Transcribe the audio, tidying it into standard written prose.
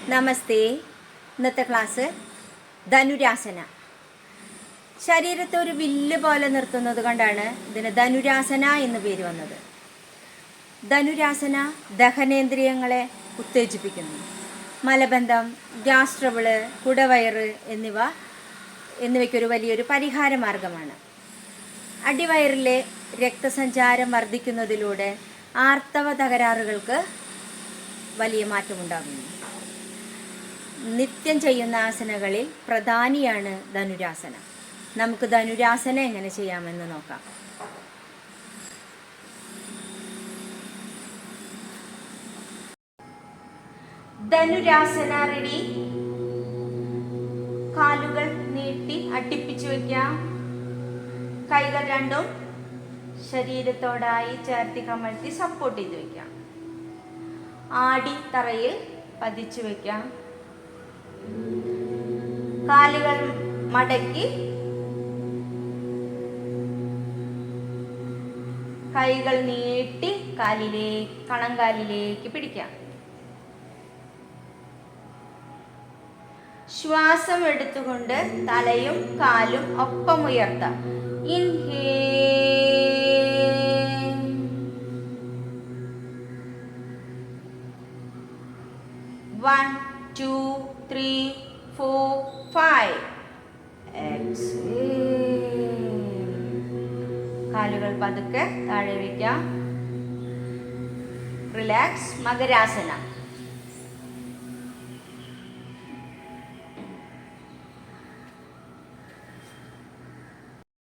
നമസ്തേ. ഇന്നത്തെ ക്ലാസ് ധനുരാസന. ശരീരത്തെ ഒരു വില്ല് പോലെ നിർത്തുന്നത് കൊണ്ടാണ് ഇതിന് ധനുരാസന എന്ന് പേര് വന്നത്. ധനുരാസന ദഹനേന്ദ്രിയങ്ങളെ ഉത്തേജിപ്പിക്കുന്നു. മലബന്ധം, ഗ്യാസ് ട്രബിള്, കുടവയറ് എന്നിവയ്ക്കൊരു വലിയൊരു പരിഹാര മാർഗമാണ്. അടിവയറിലെ രക്തസഞ്ചാരം വർദ്ധിക്കുന്നതിലൂടെ ആർത്തവ തകരാറുകൾക്ക് വലിയ മാറ്റമുണ്ടാകുന്നു. നിത്യം ചെയ്യുന്ന ആസനകളിൽ പ്രധാനിയാണ് ധനുരാസന. നമുക്ക് ധനുരാസന എങ്ങനെ ചെയ്യാമെന്ന് നോക്കാം. ധനുരാസന റെഡി. കാലുകൾ നീട്ടി അടുപ്പിച്ചു വയ്ക്കാം. കൈകൾ രണ്ടും ശരീരത്തോടായി ചേർത്തി കമഴ്ത്തി സപ്പോർട്ട് ചെയ്ത് വയ്ക്കാം. ആടി തറയിൽ പതിച്ചു വയ്ക്കാം. കാലുകൾ മടക്കി കൈകൾ നീട്ടി കണങ്കാലിലേക്ക് പിടിക്കാം. ശ്വാസം എടുത്തുകൊണ്ട് തലയും കാലും ഒപ്പം ഉയർത്താം. ഇൻഹേൽ 1 2 3 4 5. കാലുകൾ പതുക്കെ താഴെ വയ്ക്കാം. റിലാക്സ്. മകരാസന.